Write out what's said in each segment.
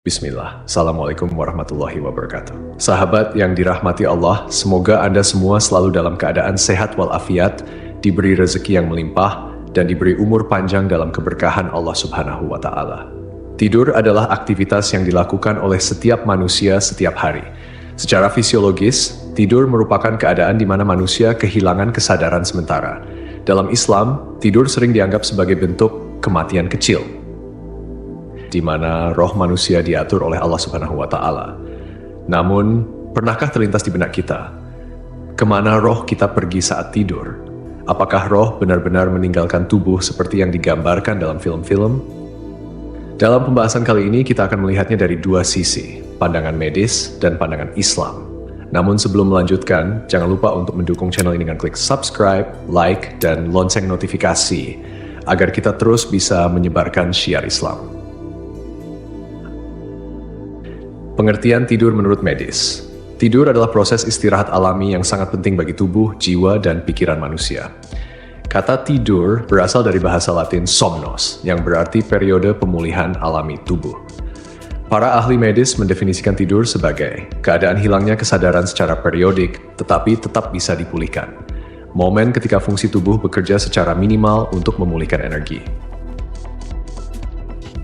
Bismillah. Assalamualaikum warahmatullahi wabarakatuh. Sahabat yang dirahmati Allah, semoga Anda semua selalu dalam keadaan sehat walafiat, diberi rezeki yang melimpah, dan diberi umur panjang dalam keberkahan Allah Subhanahu wa Ta'ala. Tidur adalah aktivitas yang dilakukan oleh setiap manusia setiap hari. Secara fisiologis, tidur merupakan keadaan di mana manusia kehilangan kesadaran sementara. Dalam Islam, tidur sering dianggap sebagai bentuk kematian kecil, di mana roh manusia diatur oleh Allah Subhanahu wa Ta'ala. Namun, pernahkah terlintas di benak kita, kemana roh kita pergi saat tidur? Apakah roh benar-benar meninggalkan tubuh seperti yang digambarkan dalam film-film? Dalam pembahasan kali ini, kita akan melihatnya dari dua sisi, pandangan medis dan pandangan Islam. Namun sebelum melanjutkan, jangan lupa untuk mendukung channel ini dengan klik subscribe, like, dan lonceng notifikasi, agar kita terus bisa menyebarkan syiar Islam. Pengertian tidur menurut medis. Tidur adalah proses istirahat alami yang sangat penting bagi tubuh, jiwa, dan pikiran manusia. Kata tidur berasal dari bahasa Latin somnos, yang berarti periode pemulihan alami tubuh. Para ahli medis mendefinisikan tidur sebagai keadaan hilangnya kesadaran secara periodik, tetapi tetap bisa dipulihkan. Momen ketika fungsi tubuh bekerja secara minimal untuk memulihkan energi.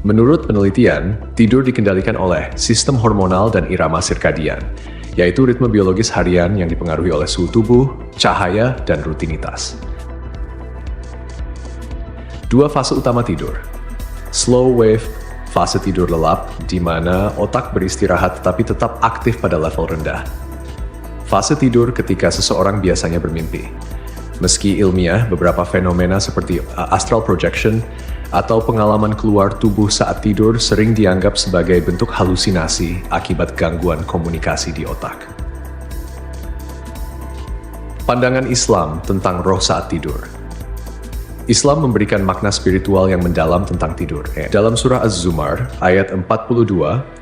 Menurut penelitian, tidur dikendalikan oleh sistem hormonal dan irama sirkadian, yaitu ritme biologis harian yang dipengaruhi oleh suhu tubuh, cahaya, dan rutinitas. Dua fase utama tidur. Slow wave, fase tidur lelap, di mana otak beristirahat tetapi tetap aktif pada level rendah. Fase tidur ketika seseorang biasanya bermimpi. Meski ilmiah, beberapa fenomena seperti astral projection atau pengalaman keluar tubuh saat tidur sering dianggap sebagai bentuk halusinasi akibat gangguan komunikasi di otak. Pandangan Islam tentang roh saat tidur. Islam memberikan makna spiritual yang mendalam tentang tidur. Dalam surah Az-Zumar, ayat 42,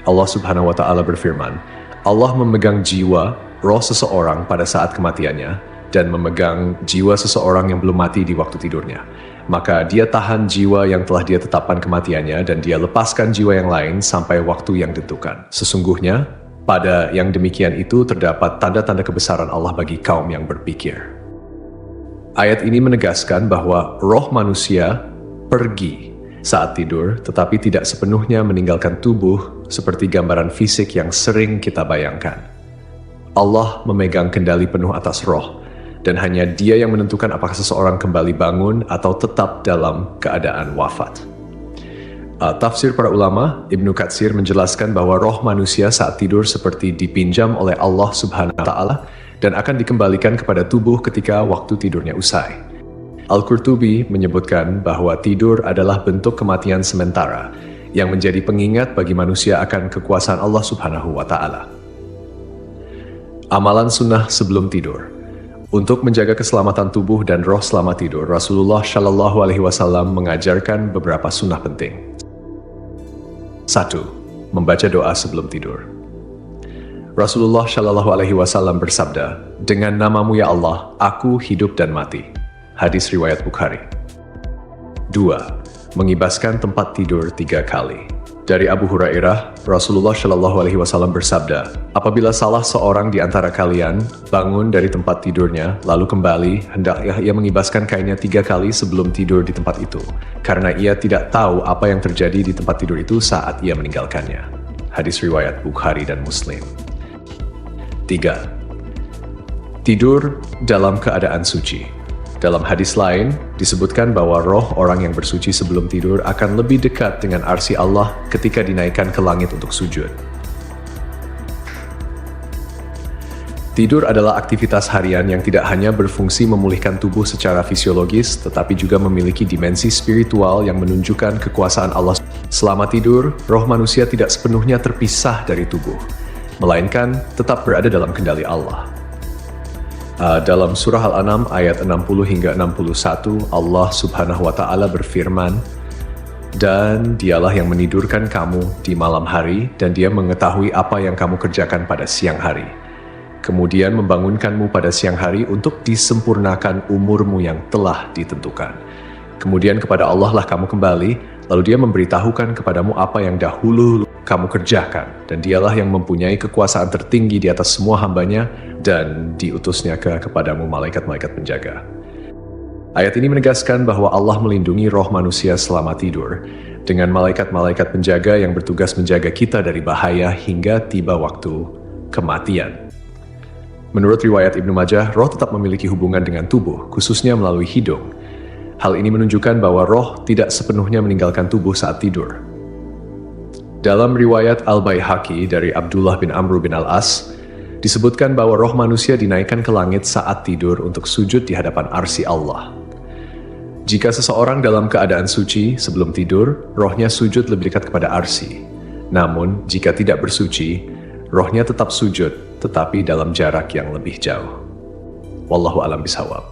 Allah Subhanahu wa Ta'ala berfirman, Allah memegang jiwa, roh seseorang pada saat kematiannya, dan memegang jiwa seseorang yang belum mati di waktu tidurnya. Maka dia tahan jiwa yang telah dia tetapkan kematiannya dan dia lepaskan jiwa yang lain sampai waktu yang ditentukan. Sesungguhnya, pada yang demikian itu terdapat tanda-tanda kebesaran Allah bagi kaum yang berpikir. Ayat ini menegaskan bahwa roh manusia pergi saat tidur, tetapi tidak sepenuhnya meninggalkan tubuh seperti gambaran fisik yang sering kita bayangkan. Allah memegang kendali penuh atas roh, dan hanya Dia yang menentukan apakah seseorang kembali bangun atau tetap dalam keadaan wafat. Tafsir para ulama, Ibnu Katsir menjelaskan bahwa roh manusia saat tidur seperti dipinjam oleh Allah Subhanahu wa Ta'ala dan akan dikembalikan kepada tubuh ketika waktu tidurnya usai. Al-Qurtubi menyebutkan bahwa tidur adalah bentuk kematian sementara yang menjadi pengingat bagi manusia akan kekuasaan Allah Subhanahu wa Ta'ala. Amalan sunnah sebelum tidur. Untuk menjaga keselamatan tubuh dan roh selama tidur, Rasulullah Shallallahu Alaihi Wasallam mengajarkan beberapa sunnah penting. 1. Membaca doa sebelum tidur. Rasulullah Shallallahu Alaihi Wasallam bersabda, "Dengan namamu ya Allah, aku hidup dan mati." Hadis riwayat Bukhari. 2. Mengibaskan tempat tidur 3 kali. Dari Abu Hurairah, Rasulullah Shallallahu Alaihi Wasallam bersabda, apabila salah seorang di antara kalian bangun dari tempat tidurnya, lalu kembali, hendaknya ia mengibaskan kainnya 3 kali sebelum tidur di tempat itu, karena ia tidak tahu apa yang terjadi di tempat tidur itu saat ia meninggalkannya. Hadis riwayat Bukhari dan Muslim. 3. Tidur dalam keadaan suci. Dalam hadis lain, disebutkan bahwa roh orang yang bersuci sebelum tidur akan lebih dekat dengan arsy Allah ketika dinaikkan ke langit untuk sujud. Tidur adalah aktivitas harian yang tidak hanya berfungsi memulihkan tubuh secara fisiologis, tetapi juga memiliki dimensi spiritual yang menunjukkan kekuasaan Allah. Selama tidur, roh manusia tidak sepenuhnya terpisah dari tubuh, melainkan tetap berada dalam kendali Allah. Dalam surah Al-An'am ayat 60 hingga 61, Allah Subhanahu wa Ta'ala berfirman, "Dan Dialah yang menidurkan kamu di malam hari, dan Dia mengetahui apa yang kamu kerjakan pada siang hari. Kemudian membangunkanmu pada siang hari untuk disempurnakan umurmu yang telah ditentukan. Kemudian kepada Allah lah kamu kembali, lalu Dia memberitahukan kepadamu apa yang dahulu kamu kerjakan, dan dialah yang mempunyai kekuasaan tertinggi di atas semua hambanya, dan diutusnya kepadamu malaikat-malaikat penjaga. Ayat ini menegaskan bahwa Allah melindungi roh manusia selama tidur, dengan malaikat-malaikat penjaga yang bertugas menjaga kita dari bahaya hingga tiba waktu kematian. Menurut riwayat Ibnu Majah, roh tetap memiliki hubungan dengan tubuh, khususnya melalui hidung. Hal ini menunjukkan bahwa roh tidak sepenuhnya meninggalkan tubuh saat tidur. Dalam riwayat Al-Baihaqi dari Abdullah bin Amr bin Al-As, disebutkan bahwa roh manusia dinaikkan ke langit saat tidur untuk sujud di hadapan arsy Allah. Jika seseorang dalam keadaan suci sebelum tidur, rohnya sujud lebih dekat kepada arsy. Namun, jika tidak bersuci, rohnya tetap sujud, tetapi dalam jarak yang lebih jauh. Wallahu a'lam bishawab.